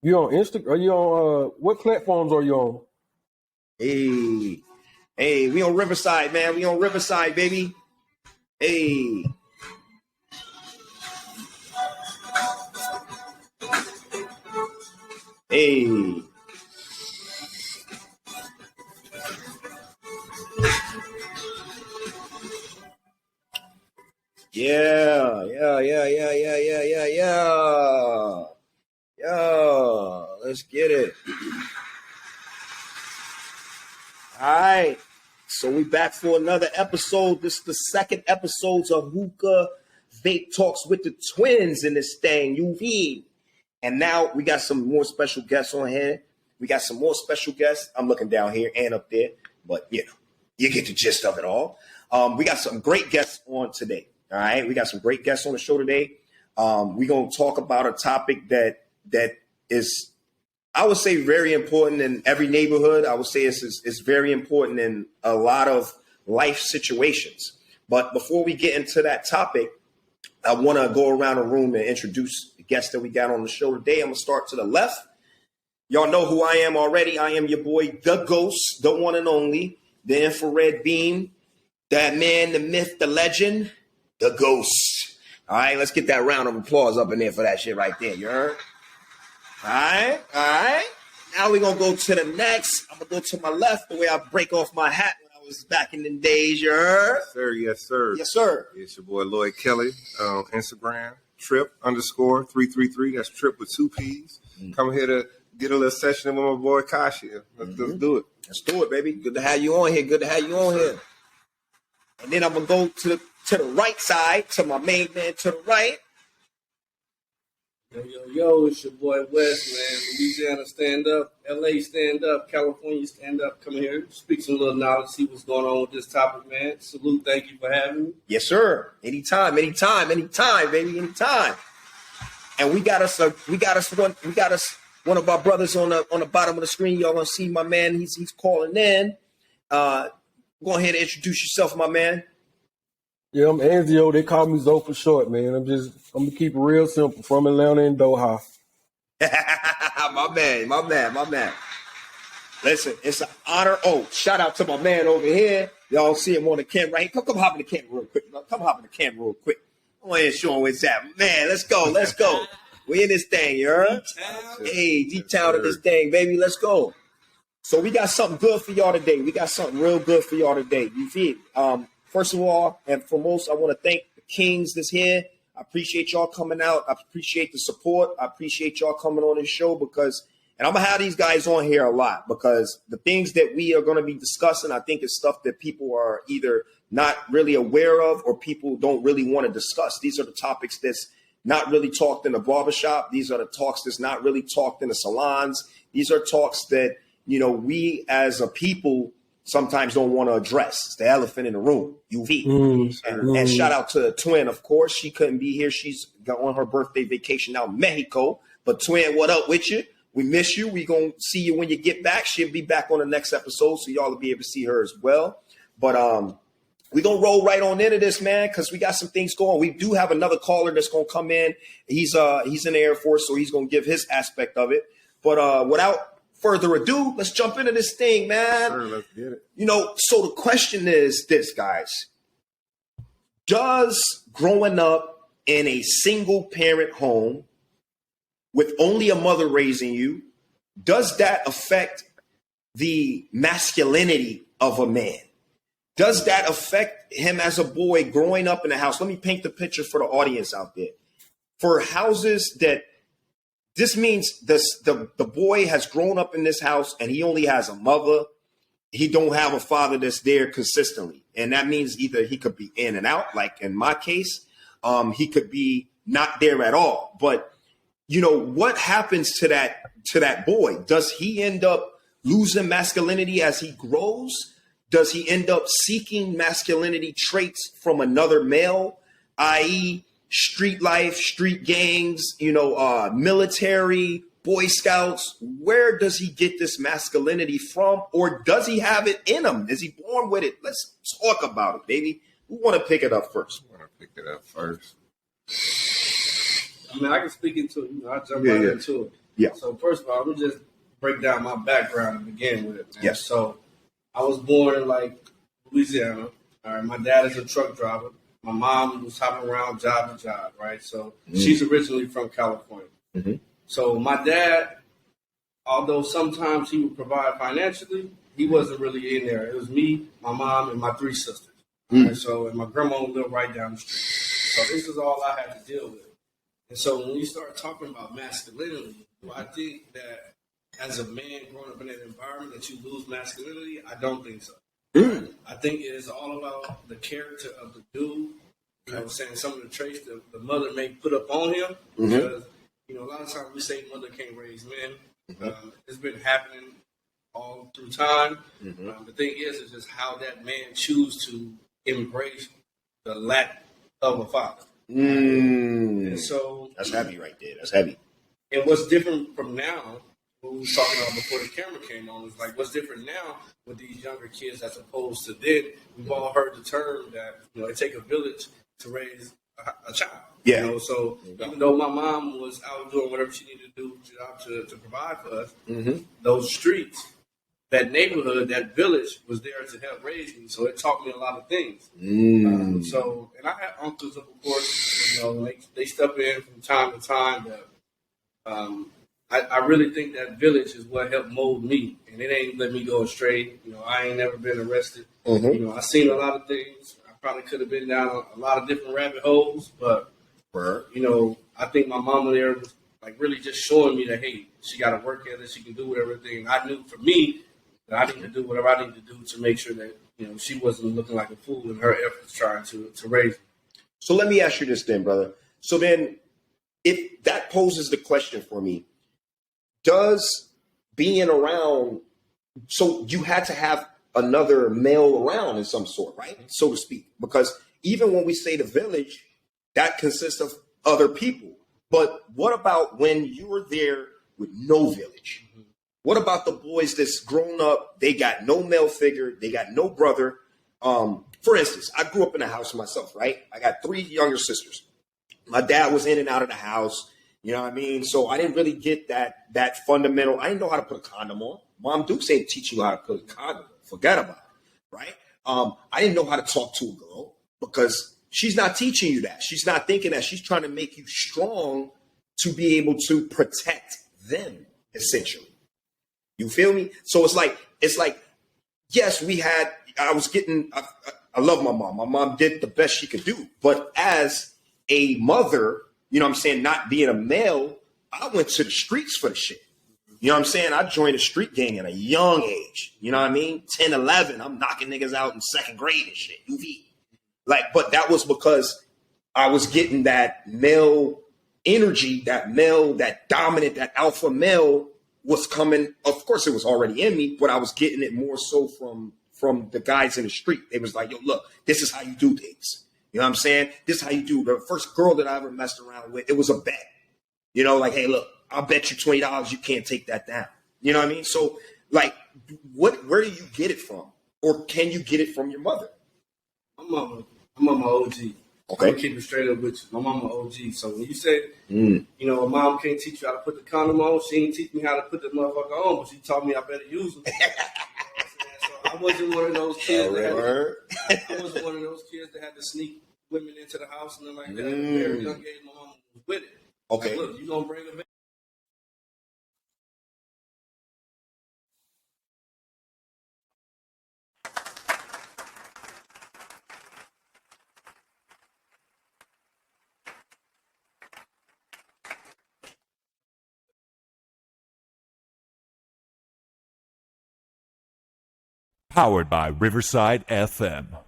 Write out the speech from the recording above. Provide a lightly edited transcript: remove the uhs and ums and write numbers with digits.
You on Instagram? Are you on what platforms are you on? Hey, hey, we on Riverside, man. We on Riverside, baby. Hey, hey. Yeah. Yeah. Let's get it. All right. So we back for another episode. This is the second episode of Hookah Vape Talks with the Twins in this thing, UV. And now we got some more special guests on here. We got some more special guests. I'm looking down here and up there, but you get the gist of it all. We got some great guests on today. All right, we got some great guests on the show today. We're gonna talk about a topic that is, I would say, very important in every neighborhood. I would say it's very important in a lot of life situations. But before we get into that topic, I want to go around the room and introduce the guests that we got on the show today. I'm going to start to the left. Y'all know who I am already. I am your boy, the Ghost, the one and only, the infrared beam, that man, the myth, the legend, the Ghost. All right, let's get that round of applause up in there for that shit right there. You heard? All right. Now we're going to go to the next. I'm going to go to my left the way I break off my hat when I was back in the days. You heard? Yes, sir. Yes, sir. It's your boy Lloyd Kelly on Instagram, trip_333. That's trip with 2 P's. Come here to get a little session with my boy Kashi. Let's do it. Let's do it, baby. Good to have you on here. And then I'm going to go to the right side, to my main man to the right. Yo, it's your boy West, man. Louisiana stand up, LA stand up, California stand up. Come here, speak some little knowledge, see what's going on with this topic, man. Salute, thank you for having me. Yes, sir. Anytime, baby, anytime. And we got us one of our brothers on the bottom of the screen. Y'all gonna see my man. He's calling in. Go ahead and introduce yourself, my man. Yeah, I'm Anzio. They call me Zo for short, man. I'm gonna keep it real simple. From Atlanta and Doha. my man. Listen, it's an honor. Oh, shout out to my man over here. Y'all see him on the camera right here. Come hop in the camera real quick. Come hop in the camera real quick. I'm going to show him what's that. Man, let's go. We in this thing, you heard? Hey, D-Town in this thing, baby. Let's go. So we got something good for y'all today. We got something real good for y'all today. You feel? First of all, and foremost, I want to thank the Kings that's here. I appreciate y'all coming out. I appreciate the support. I appreciate y'all coming on this show because, and I'm going to have these guys on here a lot because the things that we are going to be discussing, I think is stuff that people are either not really aware of or people don't really want to discuss. These are the topics that's not really talked in the barbershop. These are the talks that's not really talked in the salons. These are talks that, we as a people sometimes don't want to address. It's the elephant in the room, UV. And shout out to Twin, of course. She couldn't be here. She's got on her birthday vacation out in Mexico. But Twin, what up with you? We miss you. We going to see you when you get back. She'll be back on the next episode, so y'all will be able to see her as well. But we're going to roll right on into this, man, because we got some things going. We do have another caller that's going to come in. He's in the Air Force, so he's going to give his aspect of it. But without further ado, let's jump into this thing, man. Sure, let's get it. So the question is this, guys. Does growing up in a single parent home with only a mother raising you, does that affect the masculinity of a man? Does that affect him as a boy growing up in a house? Let me paint the picture for the audience out there. For houses that this means the boy has grown up in this house and he only has a mother. He don't have a father that's there consistently. And that means either he could be in and out, like in my case, he could be not there at all. But, what happens to that boy? Does he end up losing masculinity as he grows? Does he end up seeking masculinity traits from another male, i.e., street life, street gangs, military, Boy Scouts? Where does he get this masculinity from? Or does he have it in him? Is he born with it? Let's talk about it, baby. Who want to pick it up first? I mean, I can speak into it. I'll jump right into it. Yeah. So first of all, let me just break down my background to begin with. Man. Yes. So I was born in like Louisiana. All right. My dad is a truck driver. My mom was hopping around job to job. Right. So she's originally from California. Mm-hmm. So my dad, although sometimes he would provide financially, he wasn't really in there. It was me, my mom, and my 3 sisters. All right, so and my grandma lived right down the street. So this is all I had to deal with. And so when we start talking about masculinity, I think that as a man growing up in an environment that you lose masculinity, I don't think so. I think it is all about the character of the dude. You know what I'm saying? Some of the traits that the mother may put up on him. Because, you know, a lot of times we say mother can't raise men. It's been happening all through time. The thing is just how that man chooses to embrace the lack of a father. And so That's heavy right there. That's heavy. And what's different from now, what we was talking about before the camera came on, is like what's different now with these younger kids as opposed to then. We've all heard the term that, you know, it takes a village to raise a child. Yeah. You know, so even though my mom was out doing whatever she needed to do to provide for us, those streets, that neighborhood, that village was there to help raise me. So it taught me a lot of things. So, and I had uncles, of course, you know, they step in from time to time. But I really think that village is what helped mold me. And it ain't let me go astray. You know, I ain't never been arrested. You know, I seen a lot of things. I probably could have been down a lot of different rabbit holes. But, you know, I think my mama there was like really just showing me that, hey, she got to work at it. She can do whatever thing. I knew for me, that I need to do whatever I need to do to make sure that, you know, she wasn't looking like a fool in her efforts trying to raise me. So let me ask you this then, brother. So then, if that poses the question for me, does being around, so you had to have another male around in some sort, right? So to speak, because even when we say the village, that consists of other people. But what about when you were there with no village? What about the boys that's grown up? They got no male figure. They got no brother. For instance, I grew up in a house myself, right? I got 3 younger sisters. My dad was in and out of the house. You know what I mean? So I didn't really get that fundamental. I didn't know how to put a condom on. Mom Dukes ain't teach you how to put a condom on. Forget about it, right? I didn't know how to talk to a girl because she's not teaching you that. She's not thinking that. She's trying to make you strong to be able to protect them, essentially. You feel me? So it's like, yes, I love my mom. My mom did the best she could do. But as a mother, you know what I'm saying, not being a male, I went to the streets for the shit. You know what I'm saying? I joined a street gang at a young age. You know what I mean? 10, 11, I'm knocking niggas out in 2nd grade and shit. UV. But that was because I was getting that male energy, that dominant, that alpha male was coming. Of course, it was already in me, but I was getting it more so from the guys in the street. They was like, yo, look, this is how you do things. You know what I'm saying? This is how you do. The first girl that I ever messed around with, it was a bet. You know, like, hey, look, I'll bet you $20 you can't take that down. You know what I mean? So, like, where do you get it from? Or can you get it from your mother? I'm on my OG. Okay. I'm gonna keep it straight up with you. My mama OG. So when you say, you know, a mom can't teach you how to put the condom on, she ain't teach me how to put the motherfucker on, but she taught me I better use them. So I wasn't one of those kids I wasn't one of those kids that had to sneak women into the house and then like that. At a very young age, my mama was with it. Okay. Like, look, you gonna bring a baby. Powered by Riverside FM.